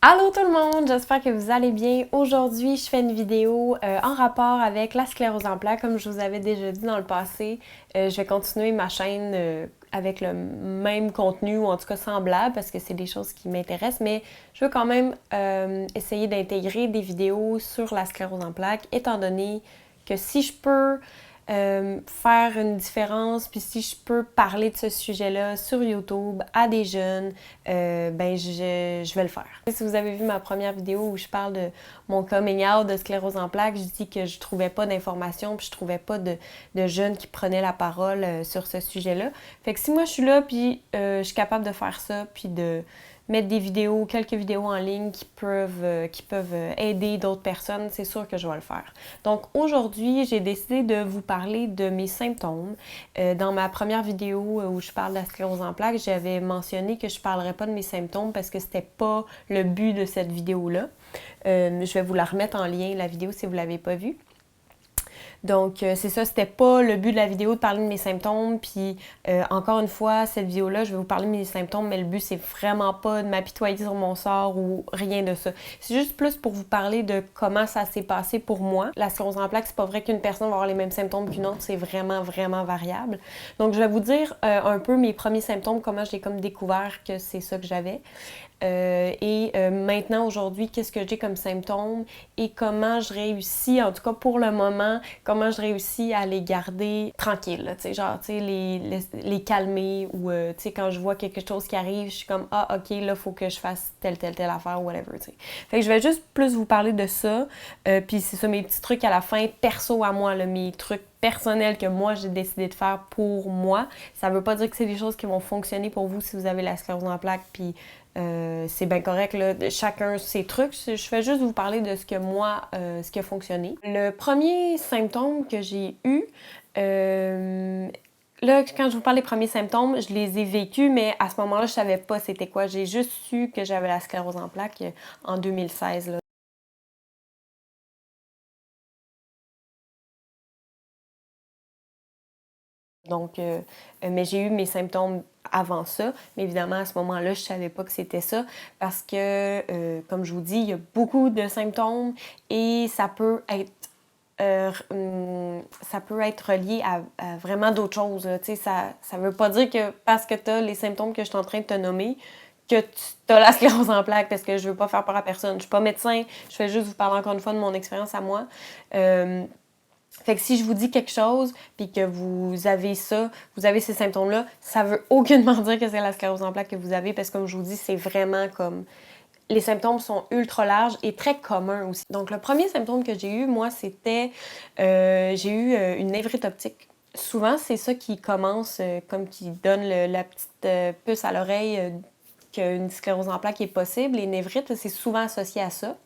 Allô tout le monde, j'espère que vous allez bien. Aujourd'hui, je fais une vidéo en rapport avec la sclérose en plaques. Comme je vous avais déjà dit dans le passé, je vais continuer ma chaîne avec le même contenu ou en tout cas semblable parce que c'est des choses qui m'intéressent, mais je veux quand même essayer d'intégrer des vidéos sur la sclérose en plaques étant donné que si je peux faire une différence, puis si je peux parler de ce sujet-là sur YouTube à des jeunes, ben je vais le faire. Si vous avez vu ma première vidéo où je parle de mon coming out de sclérose en plaques, je dis que je trouvais pas d'informations, puis je trouvais pas de jeunes qui prenaient la parole sur ce sujet-là. Fait que si moi je suis là, puis je suis capable de faire ça, puis de mettre des vidéos, quelques vidéos en ligne qui peuvent aider d'autres personnes, c'est sûr que je vais le faire. Donc aujourd'hui, j'ai décidé de vous parler de mes symptômes. Dans ma première vidéo où je parle de la sclérose en plaques, j'avais mentionné que je ne parlerais pas de mes symptômes parce que c'était pas le but de cette vidéo-là. Je vais vous la remettre en lien, la vidéo, si vous ne l'avez pas vue. Donc, c'est ça, c'était pas le but de la vidéo de parler de mes symptômes. Puis, encore une fois, cette vidéo-là, je vais vous parler de mes symptômes, mais le but, c'est vraiment pas de m'apitoyer sur mon sort ou rien de ça. C'est juste plus pour vous parler de comment ça s'est passé pour moi. La sclérose en plaques, c'est pas vrai qu'une personne va avoir les mêmes symptômes qu'une autre, c'est vraiment, vraiment variable. Donc, je vais vous dire un peu mes premiers symptômes, comment j'ai comme découvert que c'est ça que j'avais. Maintenant, aujourd'hui, qu'est-ce que j'ai comme symptômes et comment je réussis, en tout cas pour le moment, comment je réussis à les garder tranquilles, tu sais, genre, tu sais, les calmer ou, tu sais, quand je vois quelque chose qui arrive, je suis comme, ah, ok, là, faut que je fasse telle affaire, whatever, tu sais. Fait que je vais juste plus vous parler de ça, puis c'est ça, mes petits trucs à la fin, perso à moi, là, mes trucs personnels que moi j'ai décidé de faire pour moi. Ça veut pas dire que c'est des choses qui vont fonctionner pour vous si vous avez la sclérose en plaques, puis c'est bien correct, là, chacun ses trucs. Je fais juste vous parler de ce que moi, ce qui a fonctionné. Le premier symptôme que j'ai eu, là, quand je vous parle des premiers symptômes, je les ai vécus, mais à ce moment-là, je savais pas c'était quoi. J'ai juste su que j'avais la sclérose en plaques en 2016, là. Donc, mais j'ai eu mes symptômes avant ça, mais évidemment, à ce moment-là, je ne savais pas que c'était ça parce que, comme je vous dis, il y a beaucoup de symptômes et ça peut être relié à vraiment d'autres choses. Tu sais, ça ne veut pas dire que parce que tu as les symptômes que je suis en train de te nommer, que tu as la sclérose en plaques parce que je ne veux pas faire peur à personne. Je ne suis pas médecin, je fais juste vous parler encore une fois de mon expérience à moi. Fait que si je vous dis quelque chose, puis que vous avez ça, vous avez ces symptômes-là, ça veut aucunement dire que c'est la sclérose en plaques que vous avez, parce que comme je vous dis, c'est vraiment comme... Les symptômes sont ultra larges et très communs aussi. Donc, le premier symptôme que j'ai eu, moi, c'était... j'ai eu une névrite optique. Souvent, c'est ça qui commence, comme qui donne la petite puce à l'oreille qu'une sclérose en plaques est possible. Les névrites, c'est souvent associé à ça.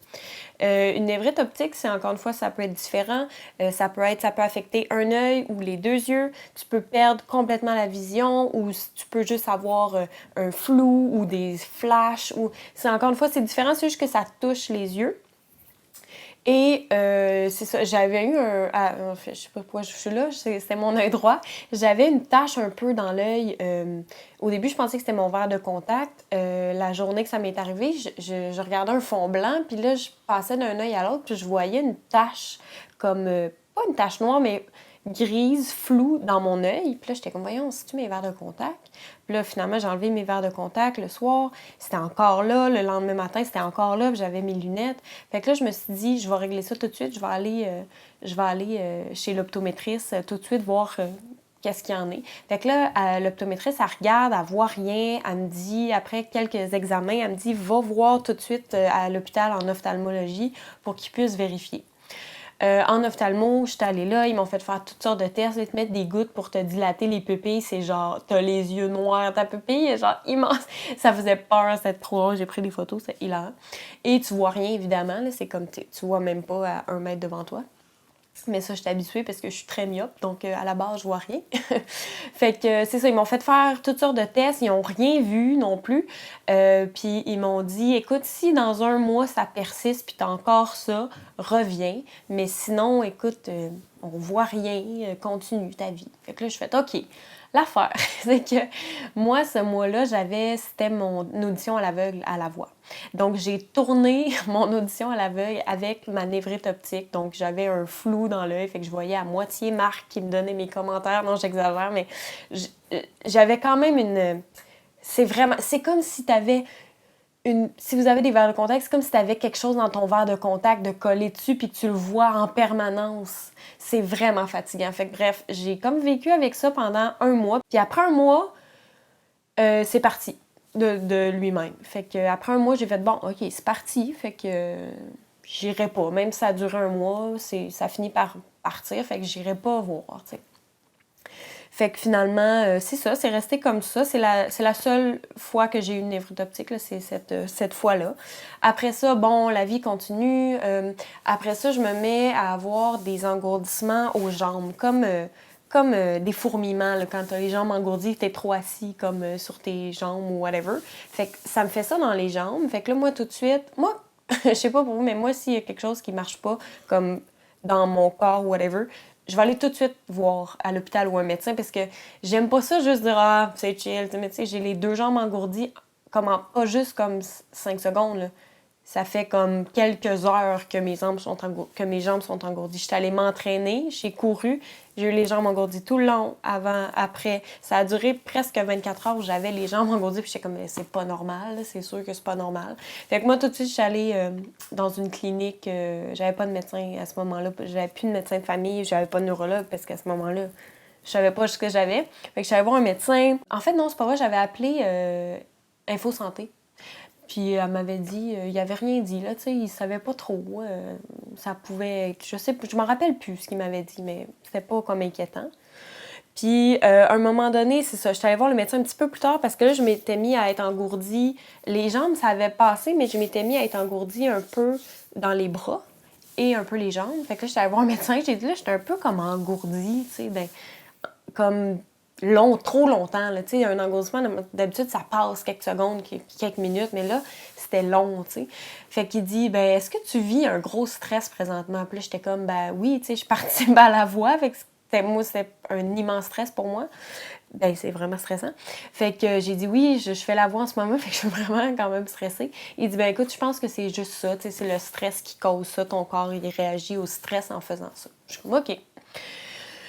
Une névrite optique, c'est encore une fois, ça peut être différent. Ça peut affecter un œil ou les deux yeux. Tu peux perdre complètement la vision ou tu peux juste avoir un flou ou des flashs. C'est encore une fois, c'est différent, c'est juste que ça touche les yeux. Et c'est ça, j'avais eu je sais pas pourquoi je suis là, c'était mon œil droit. J'avais une tache un peu dans l'œil. Au début, je pensais que c'était mon verre de contact. La journée que ça m'est arrivé, je regardais un fond blanc, puis là, je passais d'un œil à l'autre, puis je voyais une tache comme, pas une tache noire, mais grise, floue dans mon œil. Puis là, j'étais comme, voyons, c'est-tu mes verres de contact? Puis là, finalement, j'ai enlevé mes verres de contact le soir. C'était encore là. Le lendemain matin, c'était encore là. Puis j'avais mes lunettes. Fait que là, je me suis dit, je vais régler ça tout de suite. Je vais aller chez l'optométriste tout de suite voir qu'est-ce qu'il y en est. Fait que là, l'optométriste, elle regarde, elle voit rien. Elle me dit, après quelques examens, elle me dit, va voir tout de suite à l'hôpital en ophtalmologie pour qu'ils puissent vérifier. En ophtalmo, j'étais allée là, ils m'ont fait faire toutes sortes de tests, ils te mettent des gouttes pour te dilater les pupilles, c'est genre, t'as les yeux noirs, ta pupille est genre immense. Ça faisait peur, c'était trop drôle, j'ai pris des photos, c'est hilarant. Et tu vois rien, évidemment, là, c'est comme, tu vois même pas à 1 mètre devant toi. Mais ça, je suis habituée parce que je suis très myope, donc à la base, je vois rien. Fait que c'est ça, ils m'ont fait faire toutes sortes de tests, ils n'ont rien vu non plus. Puis ils m'ont dit, écoute, si dans 1 mois ça persiste puis t'as encore ça, reviens. Mais sinon, écoute, on voit rien, continue ta vie. Fait que là, je fais, OK. L'affaire, c'est que moi, ce mois-là, c'était mon audition à l'aveugle à la voix. Donc, j'ai tourné mon audition à l'aveugle avec ma névrite optique. Donc, j'avais un flou dans l'œil, fait que je voyais à moitié Marc qui me donnait mes commentaires. Non, j'exagère, mais j'avais quand même une... C'est comme si t'avais si vous avez des verres de contact, c'est comme si tu avais quelque chose dans ton verre de contact de coller dessus puis que tu le vois en permanence. C'est vraiment fatigant. Fait que bref, j'ai comme vécu avec ça pendant un mois. Puis après un mois, c'est parti de lui-même. Fait que après un mois, j'ai fait bon, OK, c'est parti. Fait que j'irai pas. Même si ça a duré un mois, ça finit par partir. Fait que j'irai pas voir, tu sais. Fait que finalement, c'est ça, c'est resté comme ça. C'est la seule fois que j'ai eu une névrite optique, là, c'est cette fois-là. Après ça, bon, la vie continue. Après ça, je me mets à avoir des engourdissements aux jambes, comme des fourmillements. Là, quand tu as les jambes engourdies, tu es trop assis comme sur tes jambes ou whatever. Fait que ça me fait ça dans les jambes. Fait que là, moi, tout de suite, je sais pas pour vous, mais moi, s'il y a quelque chose qui marche pas, comme dans mon corps ou whatever, je vais aller tout de suite voir à l'hôpital ou un médecin parce que j'aime pas ça juste dire « Ah, c'est chill », mais tu sais, j'ai les deux jambes engourdies, pas juste comme 5 secondes, là. Ça fait comme quelques heures que mes jambes sont engourdies. Je suis allée m'entraîner, j'ai couru, j'ai eu les jambes engourdies tout le long, avant, après. Ça a duré presque 24 heures où j'avais les jambes engourdies, puis j'étais comme « C'est pas normal, c'est sûr que c'est pas normal ». Fait que moi, tout de suite, je suis allée dans une clinique. J'avais pas de médecin à ce moment-là. J'avais plus de médecin de famille, j'avais pas de neurologue parce qu'à ce moment-là, je savais pas ce que j'avais. Fait que je suis allée voir un médecin. En fait, non, c'est pas vrai, j'avais appelé Info Santé. Puis elle m'avait dit, il avait rien dit, là, tu sais, il savait pas trop. Ça pouvait être, je m'en rappelle plus ce qu'il m'avait dit, mais c'était pas comme inquiétant. Puis à un moment donné, c'est ça, je suis allée voir le médecin un petit peu plus tard parce que là, je m'étais mis à être engourdie. Les jambes, ça avait passé, mais je m'étais mis à être engourdie un peu dans les bras et un peu les jambes. Fait que là, je suis allée voir un médecin, j'ai dit, là, j'étais un peu comme engourdie, tu sais, comme trop longtemps. Là, un engourdissement, d'habitude, ça passe quelques secondes, quelques minutes, mais là, c'était long, tu sais. Fait qu'il dit, ben, est-ce que tu vis un gros stress présentement? Puis là, j'étais comme, ben oui, tu sais, je participe à la voix, fait que c'était un immense stress pour moi. Ben, c'est vraiment stressant. Fait que j'ai dit, oui, je fais la voix en ce moment, fait que je suis vraiment quand même stressée. Il dit, ben écoute, je pense que c'est juste ça, tu sais, c'est le stress qui cause ça, ton corps, il réagit au stress en faisant ça. Je suis comme, OK.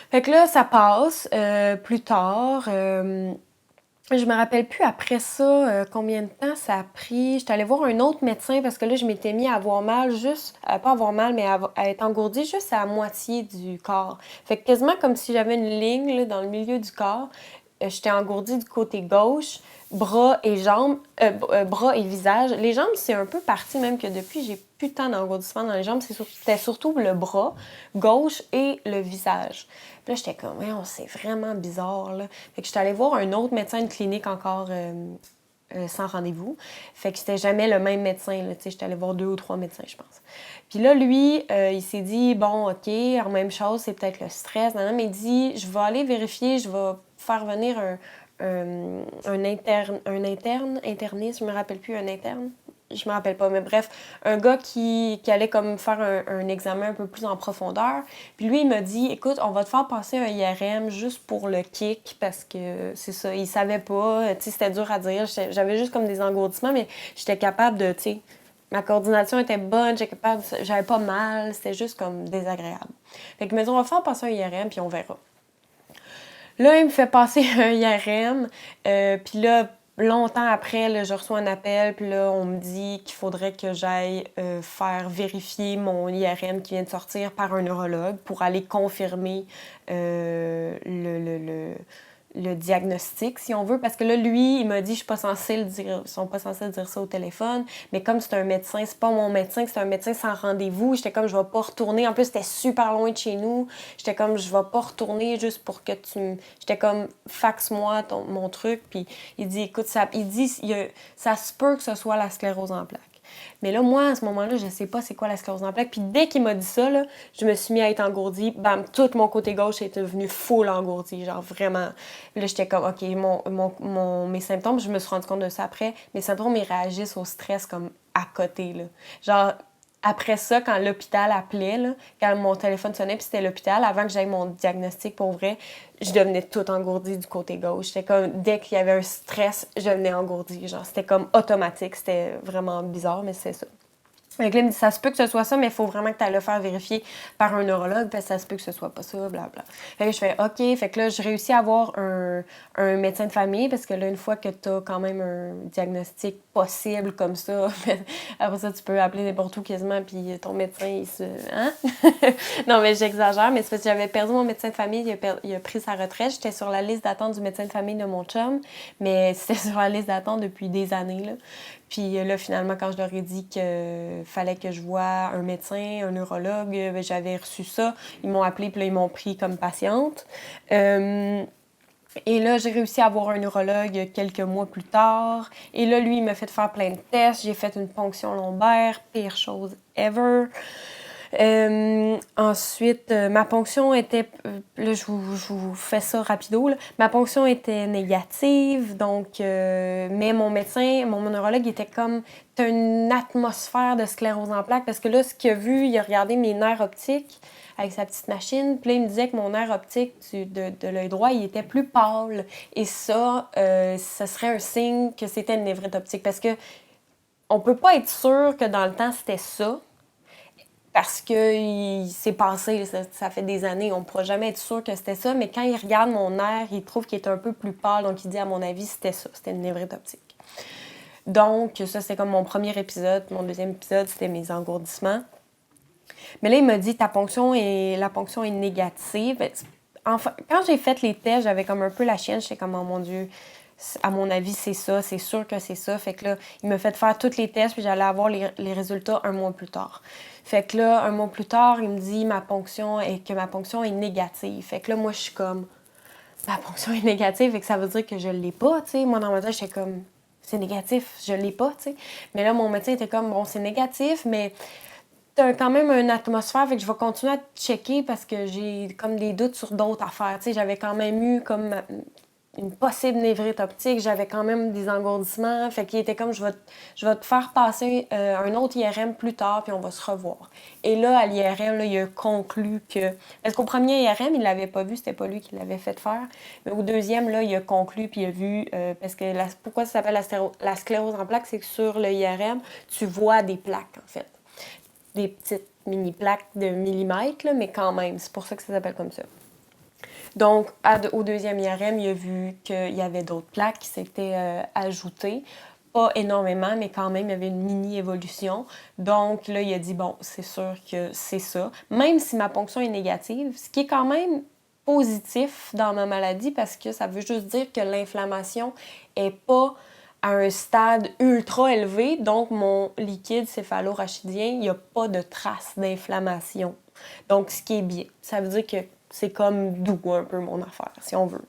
Fait que là, ça passe. Plus tard, je me rappelle plus après ça combien de temps ça a pris. J'étais allée voir un autre médecin parce que là, je m'étais mis à avoir mal pas avoir mal, mais à être engourdie juste à la moitié du corps. Fait que quasiment comme si j'avais une ligne là, dans le milieu du corps. J'étais engourdie du côté gauche, bras et jambes, bras et visage. Les jambes, c'est un peu parti même que depuis, j'ai plus tant d'engourdissement dans les jambes. C'était surtout le bras gauche et le visage. Puis là, j'étais comme, ouais, c'est vraiment bizarre, là. Fait que j'étais allée voir un autre médecin de clinique encore sans rendez-vous. Fait que c'était jamais le même médecin, là. Tu sais, j'étais allée voir 2 ou 3 médecins, je pense. Puis là, lui, il s'est dit, bon, OK, alors même chose, c'est peut-être le stress. Non, mais il dit, je vais aller vérifier, je vais faire venir un interniste, je me rappelle plus, un interne. Je me rappelle pas, mais bref, un gars qui allait comme faire un examen un peu plus en profondeur. Puis lui, il m'a dit, écoute, on va te faire passer un IRM juste pour le kick, parce que c'est ça, il savait pas, tu sais, c'était dur à dire. J'avais juste comme des engourdissements, mais j'étais capable de, tu sais, ma coordination était bonne, j'avais pas mal, c'était juste comme désagréable. Fait qu'il m'a dit, on va faire passer un IRM, puis on verra. Là, il me fait passer un IRM, puis là, longtemps après, là, je reçois un appel, puis là, on me dit qu'il faudrait que j'aille faire vérifier mon IRM qui vient de sortir par un neurologue pour aller confirmer le diagnostic, si on veut, parce que là, lui, il m'a dit, je suis pas censée le dire, ils sont pas censés dire ça au téléphone, mais comme c'est un médecin, c'est pas mon médecin, c'est un médecin sans rendez-vous, j'étais comme, je vais pas retourner, en plus, c'était super loin de chez nous, j'étais comme, je vais pas retourner juste pour que j'étais comme, faxe-moi mon truc, puis il dit, écoute, ça se peut que ce soit la sclérose en plaques. Mais là, moi, à ce moment-là, je sais pas c'est quoi la sclérose en plaques. Puis dès qu'il m'a dit ça, là, je me suis mis à être engourdie. Bam, tout mon côté gauche était devenu full engourdi. Genre vraiment. Là, j'étais comme, OK, mes symptômes, je me suis rendu compte de ça après. Mes symptômes, ils réagissent au stress comme à côté, là. Genre, après ça, quand l'hôpital appelait, là, quand mon téléphone sonnait, puis c'était l'hôpital, avant que j'aille mon diagnostic pour vrai, je devenais toute engourdie du côté gauche. C'était comme, dès qu'il y avait un stress, je devenais engourdie. Genre, c'était comme automatique. C'était vraiment bizarre, mais c'est ça. Fait que là, il me dit, ça se peut que ce soit ça, mais il faut vraiment que tu ailles le faire vérifier par un neurologue, parce que ça se peut que ce soit pas ça, blablabla. Fait que je fais OK. Fait que là, j'ai réussi à avoir un médecin de famille, parce que là, une fois que tu as quand même un diagnostic possible comme ça, après ça, tu peux appeler n'importe où quasiment, puis ton médecin, il se. Hein? Non, mais j'exagère, mais c'est parce que j'avais perdu mon médecin de famille, il a pris sa retraite. J'étais sur la liste d'attente du médecin de famille de mon chum, mais c'était sur la liste d'attente depuis des années, là. Puis là, finalement, quand je leur ai dit qu'il fallait que je voie un médecin, un neurologue, ben, j'avais reçu ça. Ils m'ont appelé, puis là, ils m'ont pris comme patiente. Et là, j'ai réussi à avoir un neurologue quelques mois plus tard. Et là, lui, il m'a fait faire plein de tests. J'ai fait une ponction lombaire, pire chose ever. Ensuite, ma ponction était... là, je vous fais ça rapido. Là. Ma ponction était négative, donc... mais mon médecin, mon neurologue, il était comme... T'as une atmosphère de sclérose en plaques, parce que là, ce qu'il a vu, il a regardé mes nerfs optiques avec sa petite machine, puis là, il me disait que mon nerf optique de l'œil droit, il était plus pâle. Et ça, ça serait un signe que c'était une névrite optique, parce que on peut pas être sûr que dans le temps, c'était ça, parce que s'est passé, ça fait des années, on ne pourra jamais être sûr que c'était ça, mais quand il regarde mon nerf, il trouve qu'il est un peu plus pâle, donc il dit, à mon avis, c'était ça, c'était une névrite optique. Donc, ça, c'était comme mon premier épisode. Mon deuxième épisode, c'était mes engourdissements. Mais là, il m'a dit, la ponction est négative. Enfin, quand j'ai fait les tests, j'avais comme un peu la chienne, j'étais comme, oh mon Dieu, à mon avis, c'est ça, c'est sûr que c'est ça. Fait que là, il m'a fait faire tous les tests, puis j'allais avoir les résultats un mois plus tard. Fait que là, un mois plus tard, il me dit que ma ponction est négative. Fait que là, moi, je suis comme, ma ponction est négative, fait que ça veut dire que je l'ai pas, tu sais. Moi, dans ma tête, j'étais comme, c'est négatif, je l'ai pas, tu sais. Mais là, mon médecin était comme, bon, c'est négatif, mais t'as quand même une atmosphère, fait que je vais continuer à te checker parce que j'ai comme des doutes sur d'autres affaires. Tu sais, j'avais quand même eu comme une possible névrite optique, j'avais quand même des engourdissements, fait qu'il était comme, je vais te faire passer un autre IRM plus tard, puis on va se revoir. Et là, à l'IRM, là, il a conclu que... Parce qu'au premier IRM, il l'avait pas vu, c'était pas lui qui l'avait fait faire, mais au deuxième, là, il a conclu, puis il a vu... parce que pourquoi ça s'appelle la sclérose en plaques, c'est que sur le IRM, tu vois des plaques, en fait. Des petites mini-plaques de millimètres, là, mais quand même, c'est pour ça que ça s'appelle comme ça. Donc, au deuxième IRM, il a vu qu'il y avait d'autres plaques qui s'étaient ajoutées. Pas énormément, mais quand même, il y avait une mini-évolution. Donc, là, il a dit, bon, c'est sûr que c'est ça. Même si ma ponction est négative, ce qui est quand même positif dans ma maladie, parce que ça veut juste dire que l'inflammation est pas à un stade ultra élevé, donc mon liquide céphalorachidien, il n'y a pas de trace d'inflammation. Donc, ce qui est bien. Ça veut dire que c'est comme doux un peu mon affaire, si on veut.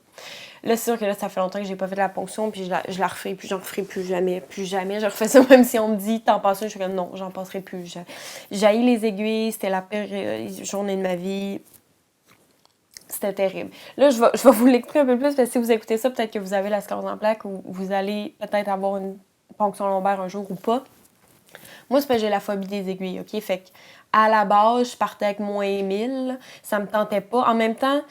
Là, c'est sûr que là, ça fait longtemps que j'ai pas fait la ponction, puis je la refais, puis j'en referai plus jamais. Je refais ça, même si on me dit, t'en passes une, je suis comme, non, j'en passerai plus. J'haïs les aiguilles, c'était la pire journée de ma vie. C'était terrible. Là, je vais vous l'expliquer un peu plus, parce que si vous écoutez ça, peut-être que vous avez la sclérose en plaques, ou vous allez peut-être avoir une ponction lombaire un jour ou pas. Moi, c'est parce que j'ai la phobie des aiguilles, OK? Fait que, à la base, je partais avec moins 1000, ça me tentait pas. En même temps,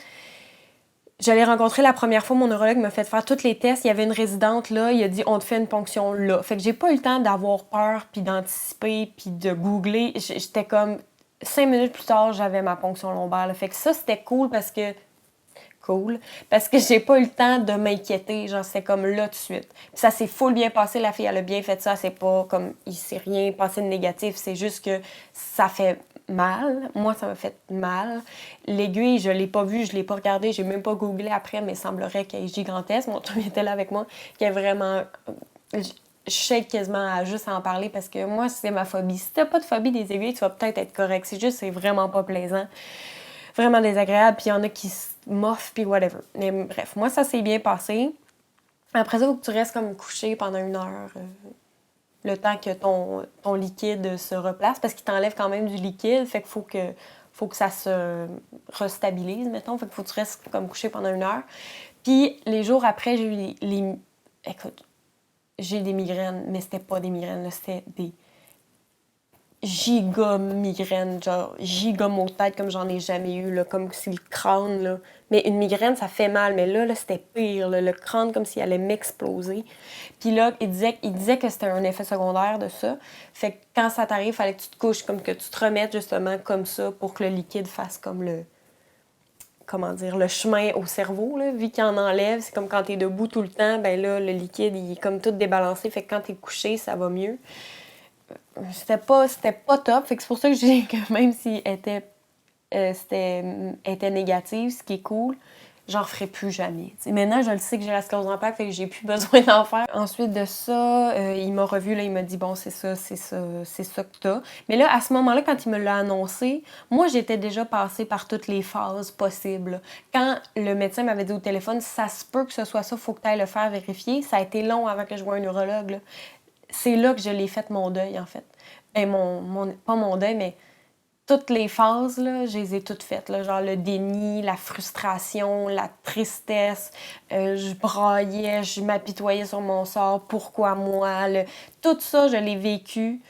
j'allais rencontrer la première fois, mon neurologue m'a fait faire tous les tests. Il y avait une résidente là, il a dit on te fait une ponction là. Fait que j'ai pas eu le temps d'avoir peur, puis d'anticiper, puis de googler. J'étais comme 5 minutes plus tard, j'avais ma ponction lombaire. Là. Fait que ça, c'était cool parce que j'ai pas eu le temps de m'inquiéter, genre c'était comme là tout de suite. Puis ça s'est full bien passé, la fille elle a bien fait ça, c'est pas comme il s'est rien passé de négatif, c'est juste que ça fait mal. Moi ça m'a fait mal. L'aiguille, je l'ai pas vue, je l'ai pas regardée, j'ai même pas googlé après, mais il semblerait qu'elle est gigantesque. Mon chum était là avec moi, qui est vraiment je shake quasiment à juste en parler parce que moi c'est ma phobie. Si t'as pas de phobie des aiguilles, tu vas peut-être être correct. C'est juste c'est vraiment pas plaisant. Vraiment désagréable, puis il y en a qui se moffent, puis whatever. Mais bref, moi, ça s'est bien passé. Après ça, il faut que tu restes comme couché pendant 1 heure, le temps que ton liquide se replace, parce qu'il t'enlève quand même du liquide, fait qu'il faut que ça se restabilise, mettons, fait qu'il faut que tu restes comme couché pendant 1 heure. Puis les jours après, j'ai eu Écoute, j'ai des migraines, mais c'était pas des migraines, là, c'était des giga migraine, genre giga maux de tête comme j'en ai jamais eu, là, comme si le crâne, là. Mais une migraine, ça fait mal, mais là c'était pire, là, le crâne comme s'il allait m'exploser. Puis là, il disait que c'était un effet secondaire de ça. Fait que quand ça t'arrive, il fallait que tu te couches, comme que tu te remettes justement comme ça pour que le liquide fasse comme comment dire, le chemin au cerveau, là, vu qu'il en enlève. C'est comme quand t'es debout tout le temps, ben là, le liquide, il est comme tout débalancé. Fait que quand t'es couché, ça va mieux. C'était pas top. Fait que c'est pour ça que je dis que même si était négative, ce qui est cool, j'en ferai plus jamais. T'sais, maintenant, je le sais que j'ai la sclérose en plaques, fait que j'ai plus besoin d'en faire. Ensuite de ça, il m'a revu, là, il m'a dit « Bon, c'est ça que t'as. » Mais là, à ce moment-là, quand il me l'a annoncé, moi, j'étais déjà passée par toutes les phases possibles. Quand le médecin m'avait dit au téléphone « Ça se peut que ce soit ça, faut que tu ailles le faire vérifier », ça a été long avant que je voie un neurologue, là. C'est là que je l'ai fait mon deuil, en fait. Ben, pas mon deuil, mais toutes les phases, là, je les ai toutes faites. Là, genre le déni, la frustration, la tristesse. Je braillais, je m'apitoyais sur mon sort. Pourquoi moi? Tout ça, je l'ai vécu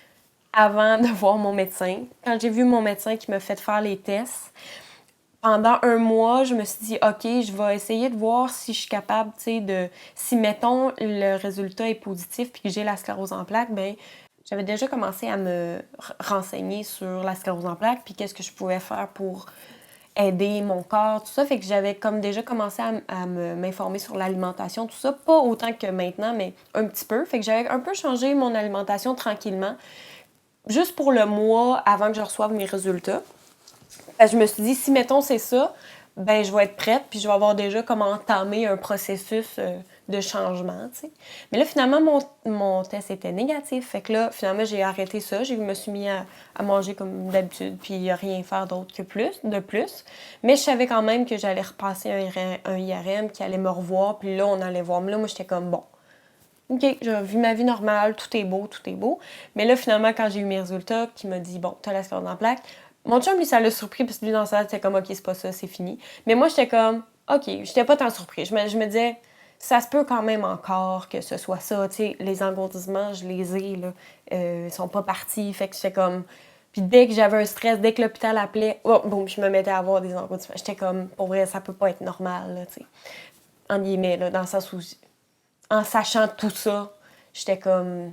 avant de voir mon médecin. Quand j'ai vu mon médecin qui m'a fait faire les tests, pendant un mois, je me suis dit, OK, je vais essayer de voir si je suis capable, tu sais, si, mettons, le résultat est positif puis que j'ai la sclérose en plaques, ben j'avais déjà commencé à me renseigner sur la sclérose en plaques puis qu'est-ce que je pouvais faire pour aider mon corps, tout ça. Fait que j'avais comme déjà commencé à m'informer sur l'alimentation, tout ça. Pas autant que maintenant, mais un petit peu. Fait que j'avais un peu changé mon alimentation tranquillement, juste pour le mois avant que je reçoive mes résultats. Je me suis dit, si, mettons, c'est ça, ben je vais être prête, puis je vais avoir déjà comme entamé un processus de changement, tu sais. Mais là, finalement, mon test était négatif. Fait que là, finalement, j'ai arrêté ça. Je me suis mis à manger comme d'habitude, puis à rien faire d'autre que de plus. Mais je savais quand même que j'allais repasser un IRM, qui allait me revoir, puis là, on allait voir. Mais là, moi, j'étais comme, bon, OK, j'ai vu ma vie normale, tout est beau, tout est beau. Mais là, finalement, quand j'ai eu mes résultats, qui m'a dit, bon, t'as la sclérose en plaques, mon chum, lui, ça l'a surpris, parce que lui, dans sa tête, c'était comme, OK, c'est pas ça, c'est fini. Mais moi, j'étais comme, OK, j'étais pas tant surpris. Je me disais, ça se peut quand même encore que ce soit ça. Tu sais, les engourdissements, je les ai, là, ils sont pas partis. Fait que j'étais comme. Puis dès que j'avais un stress, dès que l'hôpital appelait, oh, boum, je me mettais à avoir des engourdissements. J'étais comme, pour vrai, ça peut pas être normal, là, tu sais. En guillemets, là, dans le sens où, en sachant tout ça, j'étais comme,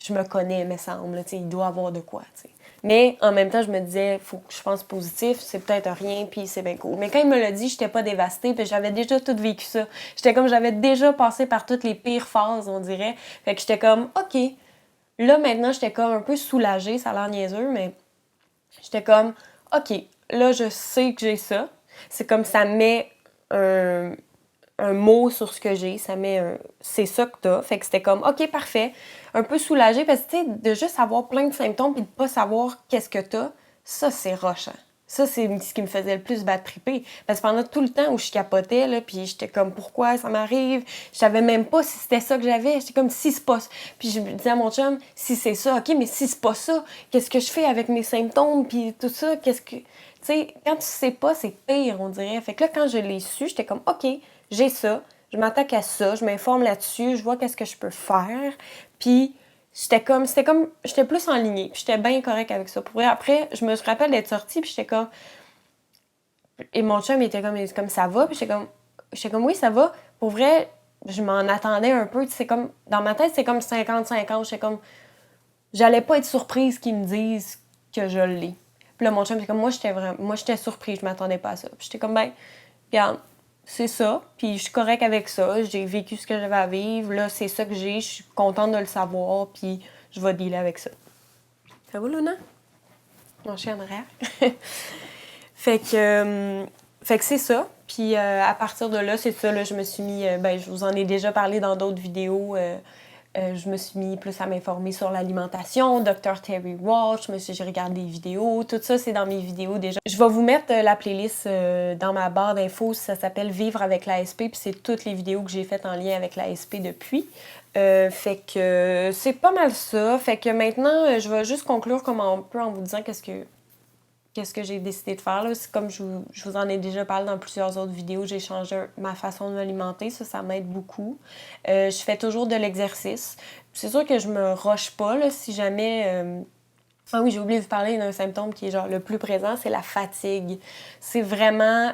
je me connais, me semble, tu sais, il doit avoir de quoi, tu sais. Mais en même temps, je me disais, faut que je pense positif, c'est peut-être rien, puis c'est bien cool. Mais quand il me l'a dit, j'étais pas dévastée, puis j'avais déjà tout vécu ça. J'étais comme, j'avais déjà passé par toutes les pires phases, on dirait. Fait que j'étais comme, OK. Là, maintenant, j'étais comme un peu soulagée, ça a l'air niaiseux, mais j'étais comme, OK, là, je sais que j'ai ça. C'est comme ça met un mot sur ce que j'ai, ça met c'est ça que t'as. Fait que c'était comme, OK, parfait. Un peu soulagée, parce que, tu sais, de juste avoir plein de symptômes puis de pas savoir qu'est-ce que t'as, ça, c'est rochant. Ça, c'est ce qui me faisait le plus battre triper. Parce que pendant tout le temps où je capotais, là, puis j'étais comme, pourquoi ça m'arrive? Je savais même pas si c'était ça que j'avais. J'étais comme, si c'est pas ça. Puis je me disais à mon chum, si c'est ça, OK, mais si c'est pas ça, qu'est-ce que je fais avec mes symptômes? Puis tout ça, qu'est-ce que. Tu sais, quand tu sais pas, c'est pire, on dirait. Fait que là, quand je l'ai su, j'étais comme, OK, j'ai ça, je m'attaque à ça, je m'informe là-dessus, je vois qu'est-ce que je peux faire. Puis j'étais plus en lignée, puis j'étais bien correcte avec ça. Pour vrai, après, je me rappelle d'être sortie, puis j'étais comme, et mon chum était comme ça va, puis j'étais comme oui, ça va. Pour vrai, je m'en attendais un peu, c'est comme, dans ma tête, c'est comme 50-50, j'étais comme, j'allais pas être surprise qu'ils me disent que je l'ai. Puis là, mon chum, c'est comme, moi, j'étais surprise, je m'attendais pas à ça. Puis j'étais comme, ben, regarde, c'est ça, puis je suis correcte avec ça, j'ai vécu ce que j'avais à vivre, là, c'est ça que j'ai, je suis contente de le savoir, puis je vais dealer avec ça. Ça va, Luna? Mon chien en arrière. Fait que c'est ça, puis à partir de là, c'est ça, là, je me suis mis, je vous en ai déjà parlé dans d'autres vidéos, je me suis mis plus à m'informer sur l'alimentation, Dr. Terry Walsh, j'ai regardé des vidéos, tout ça c'est dans mes vidéos déjà. Je vais vous mettre la playlist dans ma barre d'infos, ça s'appelle Vivre avec l'ASP, puis c'est toutes les vidéos que j'ai faites en lien avec l'ASP depuis. Fait que c'est pas mal ça. Fait que maintenant, je vais juste conclure comme un peu en vous disant qu'est-ce que j'ai décidé de faire. Là. C'est comme je vous en ai déjà parlé dans plusieurs autres vidéos, j'ai changé ma façon de m'alimenter. Ça m'aide beaucoup. Je fais toujours de l'exercice. C'est sûr que je me rush pas là, si jamais Ah oui, j'ai oublié de vous parler d'un symptôme qui est genre le plus présent, c'est la fatigue. C'est vraiment...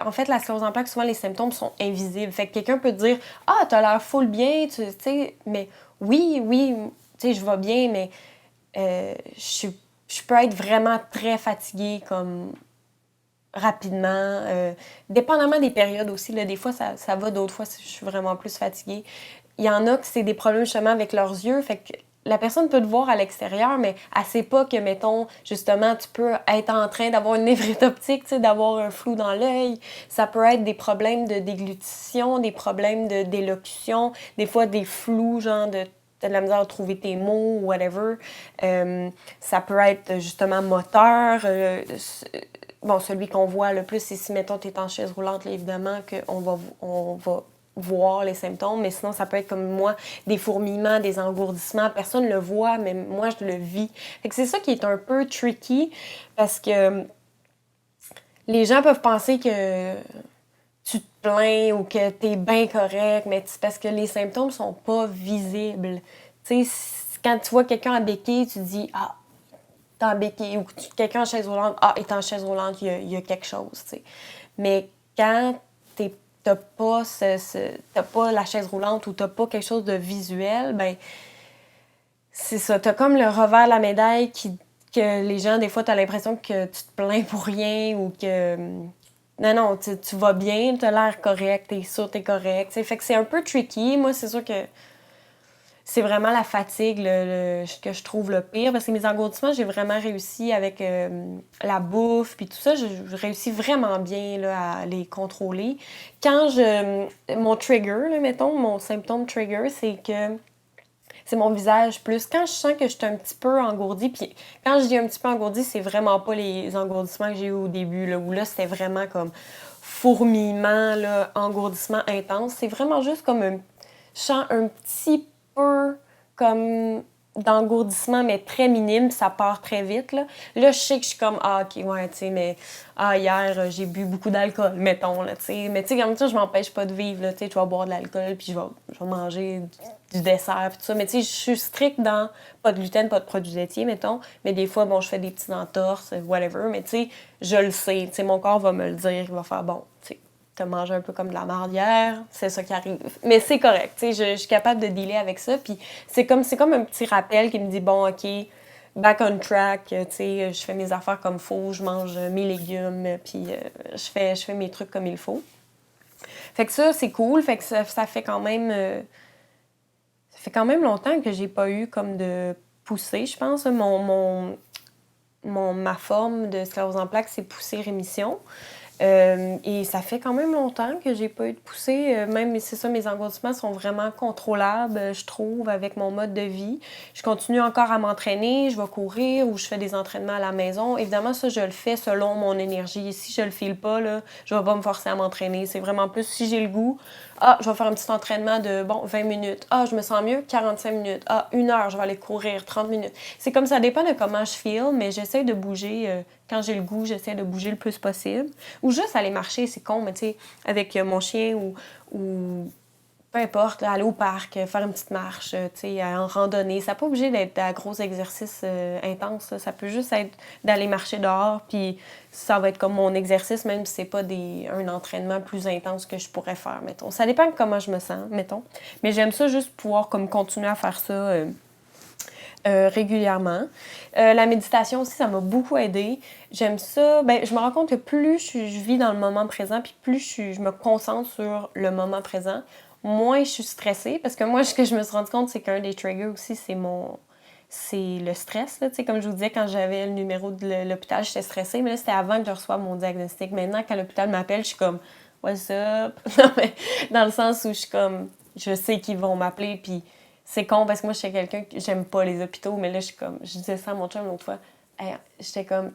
en fait, la sclérose en plaques, souvent, les symptômes sont invisibles. Fait que quelqu'un peut te dire «Ah, t'as l'air full bien, tu sais, mais oui, tu sais, je vais bien, mais je peux être vraiment très fatiguée, comme rapidement, dépendamment des périodes aussi. Là, des fois, ça va, d'autres fois, je suis vraiment plus fatiguée. Il y en a que c'est des problèmes justement avec leurs yeux, fait que la personne peut te voir à l'extérieur, mais elle sait pas que, mettons, justement, tu peux être en train d'avoir une névrite optique, tu sais, d'avoir un flou dans l'œil. Ça peut être des problèmes de déglutition, des problèmes d'élocution, des fois des flous, genre t'as de la misère à trouver tes mots ou whatever. Ça peut être justement moteur. Bon, celui qu'on voit le plus, c'est si, mettons, t'es en chaise roulante, là, évidemment, on va voir les symptômes, mais sinon, ça peut être comme moi, des fourmillements, des engourdissements. Personne ne le voit, mais moi, je le vis. Fait que c'est ça qui est un peu tricky, parce que les gens peuvent penser que tu te plains ou que t'es bien correct, mais c'est parce que les symptômes sont pas visibles. Tu sais, quand tu vois quelqu'un en béquille, tu dis « Ah, t'es en béquille » ou quelqu'un en chaise roulante, « Ah, il est en chaise roulante, il y a quelque chose. » tu sais. Mais quand t'as pas la chaise roulante ou t'as pas quelque chose de visuel, ben c'est ça. T'as comme le revers de la médaille que les gens, des fois, t'as l'impression que tu te plains pour rien ou que... Non, tu vas bien, t'as l'air correct, t'es sûr, t'es correct. T'sais. Fait que c'est un peu tricky. Moi, c'est sûr que c'est vraiment la fatigue que je trouve le pire. Parce que mes engourdissements, j'ai vraiment réussi avec la bouffe puis tout ça. Je réussis vraiment bien là, à les contrôler. Mon trigger, là, mettons, mon symptôme trigger, c'est que c'est mon visage plus. Quand je sens que je suis un petit peu engourdie, puis quand je dis un petit peu engourdie, c'est vraiment pas les engourdissements que j'ai eu au début, là, où là, c'était vraiment comme fourmillement, là, engourdissement intense. C'est vraiment juste comme je sens un petit peu comme d'engourdissement, mais très minime, ça part très vite, là. Là, je sais que je suis comme, ah, OK, ouais, tu sais, mais, hier, j'ai bu beaucoup d'alcool, mettons, là, tu sais. Mais, tu sais, comme ça, je m'empêche pas de vivre, là, tu sais, je vais boire de l'alcool, puis je vais manger du dessert, puis tout ça. Mais, tu sais, je suis stricte dans pas de gluten, pas de produits laitiers, mettons. Mais des fois, bon, je fais des petites entorses, whatever. Mais, tu sais, je le sais, tu sais, mon corps va me le dire, il va faire, bon, tu sais, t'as mangé un peu comme de la marde hier, c'est ça qui arrive. Mais c'est correct, tu sais, je suis capable de dealer avec ça, puis c'est comme un petit rappel qui me dit, bon, OK, back on track, tu sais, je fais mes affaires comme il faut, je mange mes légumes, puis je fais mes trucs comme il faut. Fait que ça, c'est cool, fait que ça fait quand même... ça fait quand même longtemps que j'ai pas eu comme de poussée, je pense. Ma forme de sclérose en plaques, c'est poussée-rémission. Et ça fait quand même longtemps que j'ai pas eu de poussée. Même, c'est ça, mes engourdissements sont vraiment contrôlables, je trouve, avec mon mode de vie. Je continue encore à m'entraîner, je vais courir ou je fais des entraînements à la maison. Évidemment, ça, je le fais selon mon énergie. Si je le file pas, là, je vais pas me forcer à m'entraîner. C'est vraiment plus si j'ai le goût. Ah, je vais faire un petit entraînement de, 20 minutes. Ah, je me sens mieux, 45 minutes. Ah, 1 heure, je vais aller courir, 30 minutes. C'est comme ça dépend de comment je feel, mais j'essaie de bouger. Quand j'ai le goût, j'essaie de bouger le plus possible. Ou juste aller marcher, c'est con, mais tu sais, avec mon chien ou peu importe, là, aller au parc, faire une petite marche, tu sais, en randonnée. Ça n'est pas obligé d'être un gros exercice intense. Là. Ça peut juste être d'aller marcher dehors, puis ça va être comme mon exercice, même si c'est pas un entraînement plus intense que je pourrais faire, mettons. Ça dépend de comment je me sens, mettons. Mais j'aime ça juste pouvoir comme continuer à faire ça régulièrement. La méditation aussi, ça m'a beaucoup aidée. J'aime ça. Ben, je me rends compte que plus je vis dans le moment présent, puis plus je me concentre sur le moment présent, moins je suis stressée. Parce que moi, ce que je me suis rendu compte, c'est qu'un des triggers aussi, c'est le stress. Là. Comme je vous disais, quand j'avais le numéro de l'hôpital, j'étais stressée. Mais là, c'était avant que je reçoive mon diagnostic. Maintenant, quand l'hôpital m'appelle, je suis comme « What's up? » Non, mais dans le sens où je suis comme... Je sais qu'ils vont m'appeler, puis c'est con parce que moi, je suis quelqu'un que j'aime pas les hôpitaux, mais là, je disais ça à mon chum l'autre fois. Hey, j'étais comme,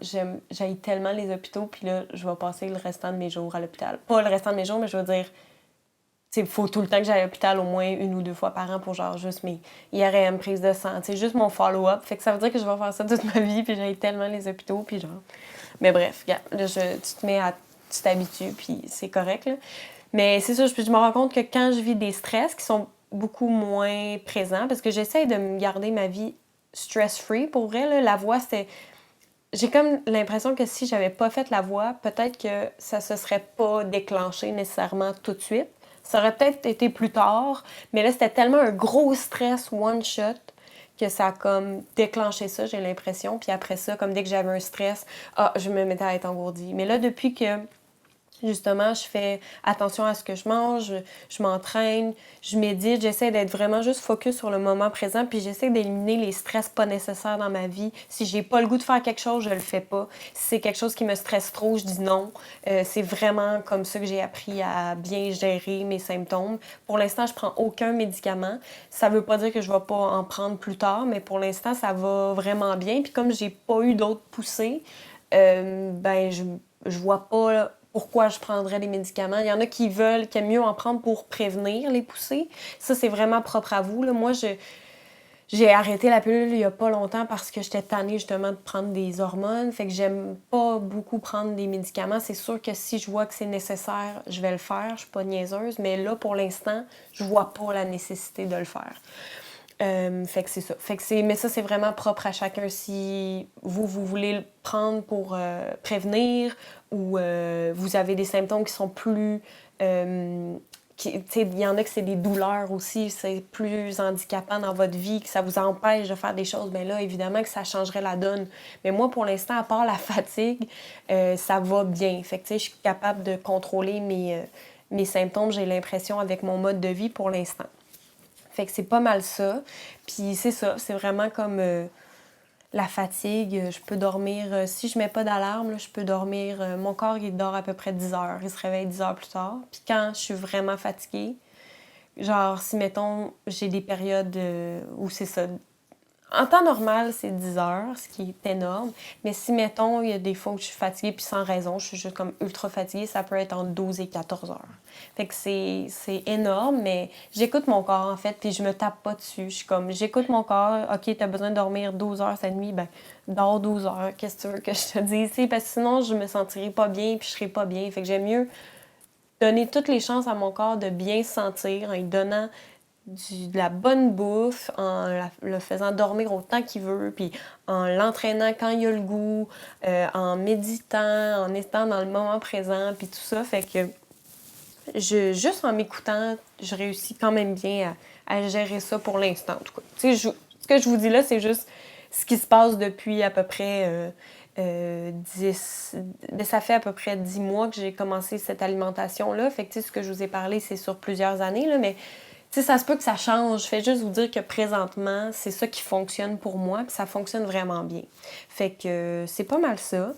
j'haïs tellement les hôpitaux, puis là, je vais passer le restant de mes jours à l'hôpital. Pas le restant de mes jours, mais je veux dire, il faut tout le temps que j'aille à l'hôpital au moins 1 ou 2 fois par an pour genre juste mes IRM, prise de sang, juste mon follow-up. Fait que ça veut dire que je vais faire ça toute ma vie, puis j'haïs tellement les hôpitaux, puis genre... Mais bref, regarde, là, tu t'habitues, puis c'est correct, là. Mais c'est ça, je me rends compte que quand je vis des stress qui sont beaucoup moins présents, parce que j'essaie de me garder ma vie stress-free, pour vrai, là. La voix, c'était... J'ai comme l'impression que si j'avais pas fait la voix, peut-être que ça se serait pas déclenché nécessairement tout de suite. Ça aurait peut-être été plus tard, mais là, c'était tellement un gros stress one shot que ça a comme déclenché ça, j'ai l'impression. Puis après ça, comme dès que j'avais un stress, je me mettais à être engourdie. Mais là, depuis que justement, je fais attention à ce que je mange, je m'entraîne, je médite, j'essaie d'être vraiment juste focus sur le moment présent, puis j'essaie d'éliminer les stress pas nécessaires dans ma vie. Si j'ai pas le goût de faire quelque chose, je le fais pas. Si c'est quelque chose qui me stresse trop, je dis non. C'est vraiment comme ça que j'ai appris à bien gérer mes symptômes. Pour l'instant, je prends aucun médicament. Ça veut pas dire que je vais pas en prendre plus tard, mais pour l'instant, ça va vraiment bien. Puis comme j'ai pas eu d'autres poussées, ben je vois pas pourquoi je prendrais des médicaments. Il y en a qui veulent, qui aiment mieux en prendre pour prévenir les poussées. Ça, c'est vraiment propre à vous, là. Moi, j'ai arrêté la pilule il y a pas longtemps parce que j'étais tannée justement de prendre des hormones. Fait que j'aime pas beaucoup prendre des médicaments. C'est sûr que si je vois que c'est nécessaire, je vais le faire. Je suis pas niaiseuse. Mais là, pour l'instant, je vois pas la nécessité de le faire. Fait que c'est ça. Mais ça, c'est vraiment propre à chacun. Si vous voulez le prendre pour prévenir ou vous avez des symptômes qui sont plus... il y en a que c'est des douleurs aussi, c'est plus handicapant dans votre vie, que ça vous empêche de faire des choses, bien là, évidemment que ça changerait la donne. Mais moi, pour l'instant, à part la fatigue, ça va bien. Fait que, je suis capable de contrôler mes symptômes, j'ai l'impression, avec mon mode de vie pour l'instant. Fait que c'est pas mal ça. Puis c'est ça, c'est vraiment comme la fatigue. Je peux dormir, si je mets pas d'alarme, là, je peux dormir, mon corps il dort à peu près 10 heures, il se réveille 10 heures plus tard. Puis quand je suis vraiment fatiguée, genre si mettons j'ai des périodes où c'est ça, en temps normal, c'est 10 heures, ce qui est énorme. Mais si, mettons, il y a des fois où je suis fatiguée, puis sans raison, je suis juste comme ultra fatiguée, ça peut être entre 12 et 14 heures. Fait que c'est énorme, mais j'écoute mon corps, en fait, puis je me tape pas dessus. Je suis comme, j'écoute mon corps, OK, t'as besoin de dormir 12 heures cette nuit, ben dors 12 heures. Qu'est-ce que tu veux que je te dise? Parce que sinon, je me sentirais pas bien, puis je serais pas bien. Fait que j'aime mieux donner toutes les chances à mon corps de bien se sentir en lui donnant de la bonne bouffe, en le faisant dormir autant qu'il veut, puis en l'entraînant quand il a le goût, en méditant, en étant dans le moment présent, puis tout ça. Fait que juste en m'écoutant, je réussis quand même bien à gérer ça pour l'instant, en tout cas. Ce que je vous dis là, c'est juste ce qui se passe depuis à peu près 10... Ça fait à peu près 10 mois que j'ai commencé cette alimentation-là. Fait que ce que je vous ai parlé, c'est sur plusieurs années, là, mais ça se peut que ça change. Je fais juste vous dire que présentement, c'est ça qui fonctionne pour moi, puis ça fonctionne vraiment bien. Fait que c'est pas mal ça.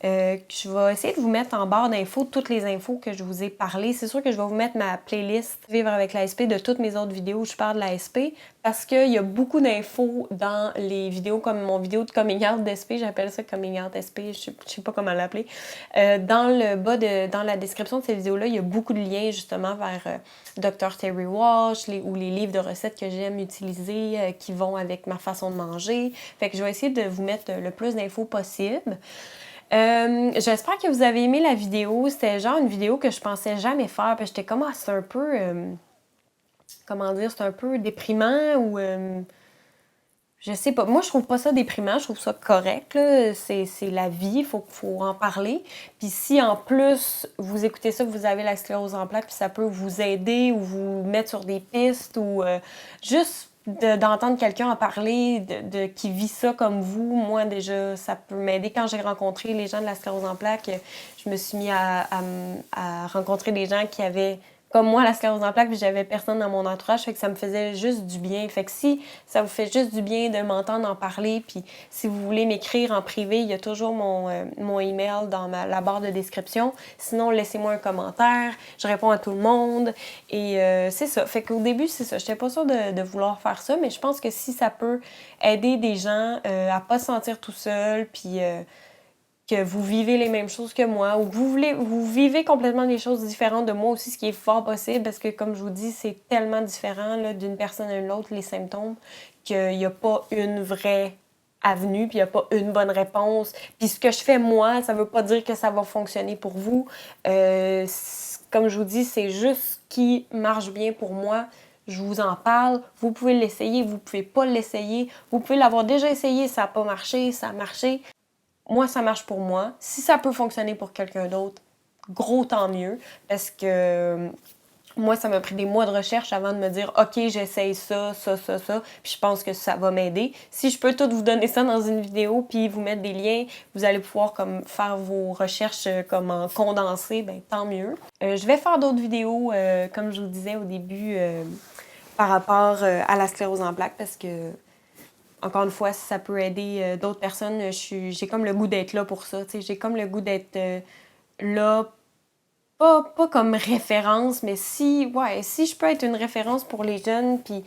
Je vais essayer de vous mettre en barre d'infos toutes les infos que je vous ai parlé. C'est sûr que je vais vous mettre ma playlist Vivre avec l'ASP de toutes mes autres vidéos où je parle de l'ASP parce qu'il y a beaucoup d'infos dans les vidéos comme mon vidéo de coming out d'SP, j'appelle ça coming out SP, je sais pas comment l'appeler. Dans le bas dans la description de ces vidéos-là, il y a beaucoup de liens justement vers Dr. Terry Walsh ou les livres de recettes que j'aime utiliser qui vont avec ma façon de manger. Fait que je vais essayer de vous mettre le plus d'infos possible. J'espère que vous avez aimé la vidéo. C'était genre une vidéo que je pensais jamais faire. Puis j'étais comme, c'est un peu... comment dire? C'est un peu déprimant ou... je sais pas. Moi, je trouve pas ça déprimant. Je trouve ça correct, là. C'est la vie. Faut en parler. Puis si, en plus, vous écoutez ça, que vous avez la sclérose en plaques, puis ça peut vous aider ou vous mettre sur des pistes ou juste... d'entendre quelqu'un en parler, qui vit ça comme vous, moi déjà, ça peut m'aider. Quand j'ai rencontré les gens de la sclérose en plaques, je me suis mis à rencontrer des gens qui avaient, comme moi, la sclérose en plaques, puis j'avais personne dans mon entourage, fait que ça me faisait juste du bien. Fait que si ça vous fait juste du bien de m'entendre en parler, puis si vous voulez m'écrire en privé, il y a toujours mon email dans la barre de description. Sinon, laissez-moi un commentaire, je réponds à tout le monde. Et c'est ça. Fait qu'au début, c'est ça. J'étais pas sûre de vouloir faire ça, mais je pense que si ça peut aider des gens à pas se sentir tout seul, puis que vous vivez les mêmes choses que moi, ou que vous vivez complètement des choses différentes de moi aussi, ce qui est fort possible, parce que comme je vous dis, c'est tellement différent là, d'une personne à l'autre, les symptômes, qu'il n'y a pas une vraie avenue, puis il n'y a pas une bonne réponse. Puis ce que je fais moi, ça veut pas dire que ça va fonctionner pour vous. Comme je vous dis, c'est juste ce qui marche bien pour moi. je vous en parle, vous pouvez l'essayer, vous pouvez pas l'essayer, vous pouvez l'avoir déjà essayé, ça n'a pas marché, ça a marché. Moi, ça marche pour moi. Si ça peut fonctionner pour quelqu'un d'autre, gros tant mieux, parce que moi, ça m'a pris des mois de recherche avant de me dire « OK, j'essaye ça, puis je pense que ça va m'aider. » Si je peux tout vous donner ça dans une vidéo, puis vous mettre des liens, vous allez pouvoir comme faire vos recherches comme en condensé, ben tant mieux. Je vais faire d'autres vidéos, comme je vous disais au début, par rapport à la sclérose en plaques, parce que, encore une fois, si ça peut aider d'autres personnes, j'ai comme le goût d'être là pour ça. J'ai comme le goût d'être là, pas comme référence, mais si je peux être une référence pour les jeunes, puis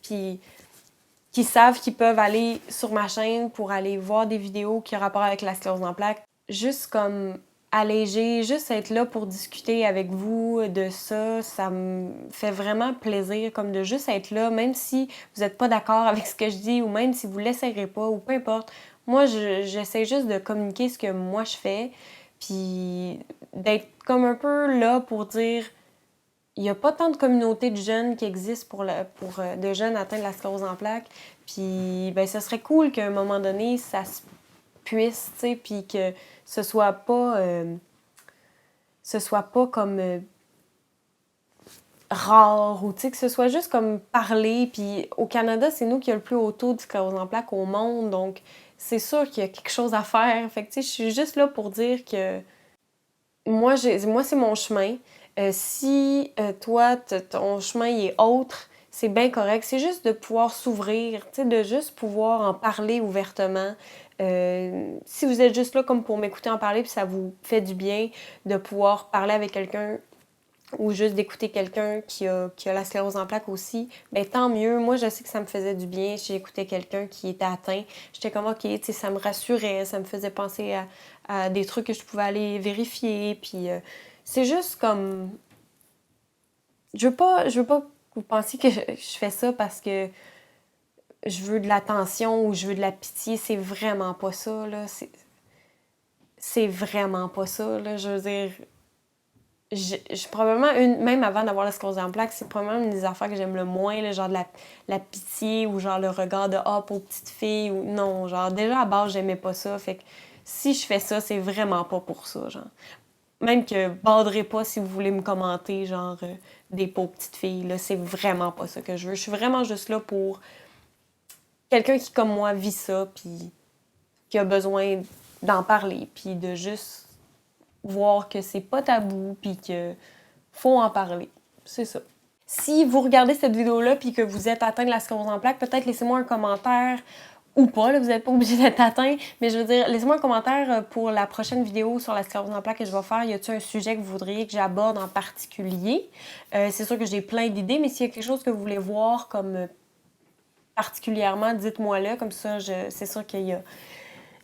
qui savent qu'ils peuvent aller sur ma chaîne pour aller voir des vidéos qui ont rapport avec la sclérose en plaques, juste comme alléger, juste être là pour discuter avec vous de ça, ça me fait vraiment plaisir, comme de juste être là, même si vous n'êtes pas d'accord avec ce que je dis, ou même si vous ne l'essayerez pas, ou peu importe. Moi, j'essaie juste de communiquer ce que moi je fais, puis d'être comme un peu là pour dire il n'y a pas tant de communautés de jeunes qui existent pour de jeunes atteints de la sclérose en plaques. Puis, ben, ce serait cool qu'à un moment donné, ça se puisse, tu sais, puis que ce soit pas comme rare, ou tu sais, que ce soit juste comme parler. Puis au Canada, c'est nous qui avons le plus haut taux de sclérose en plaques au monde, donc c'est sûr qu'il y a quelque chose à faire. Fait que, tu sais, je suis juste là pour dire que moi, c'est mon chemin. Si toi, ton chemin il est autre, c'est bien correct. C'est juste de pouvoir s'ouvrir, tu sais, de juste pouvoir en parler ouvertement. Si vous êtes juste là comme pour m'écouter en parler, puis ça vous fait du bien de pouvoir parler avec quelqu'un ou juste d'écouter quelqu'un qui a la sclérose en plaques aussi, bien tant mieux. Moi, je sais que ça me faisait du bien. J'ai écouté quelqu'un qui était atteint. J'étais comme, OK, tu sais, ça me rassurait, ça me faisait penser à des trucs que je pouvais aller vérifier. Puis c'est juste comme... Je veux pas que vous pensiez que je fais ça parce que je veux de l'attention ou je veux de la pitié. C'est vraiment pas ça, là. C'est vraiment pas ça, là. Je veux dire... probablement, même avant d'avoir la sclérose en plaques, c'est probablement une des affaires que j'aime le moins, là, genre de la pitié ou genre le regard de « Ah, pauvre petite fille » ou non, genre déjà à base, j'aimais pas ça, fait que si je fais ça, c'est vraiment pas pour ça, genre. Même que baderez pas si vous voulez me commenter, genre des pauvres petites filles, là, c'est vraiment pas ça que je veux. Je suis vraiment juste là pour quelqu'un qui, comme moi, vit ça, puis qui a besoin d'en parler, puis de juste voir que c'est pas tabou, puis que faut en parler. C'est ça. Si vous regardez cette vidéo-là puis que vous êtes atteint de la sclérose en plaques, peut-être laissez-moi un commentaire ou pas, là, vous n'êtes pas obligé d'être atteint, mais je veux dire, laissez-moi un commentaire pour la prochaine vidéo sur la sclérose en plaques que je vais faire. Y a-t-il un sujet que vous voudriez que j'aborde en particulier? C'est sûr que j'ai plein d'idées, mais s'il y a quelque chose que vous voulez voir comme particulièrement, dites-moi-le, comme ça, c'est sûr qu'il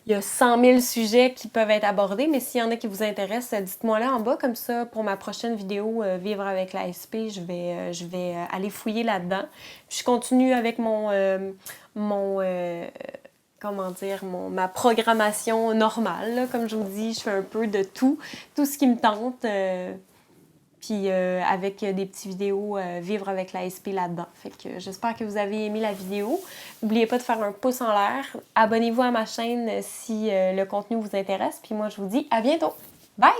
y a 100 000 sujets qui peuvent être abordés, mais s'il y en a qui vous intéressent, dites-moi là en bas. Comme ça, pour ma prochaine vidéo Vivre avec l'ASP, je vais aller fouiller là-dedans. Puis je continue avec ma programmation normale. Là. Comme je vous dis, je fais un peu de tout ce qui me tente. Puis avec des petites vidéos Vivre avec l'ASP là-dedans. Fait que j'espère que vous avez aimé la vidéo. N'oubliez pas de faire un pouce en l'air. Abonnez-vous à ma chaîne si le contenu vous intéresse. Puis moi, je vous dis à bientôt. Bye!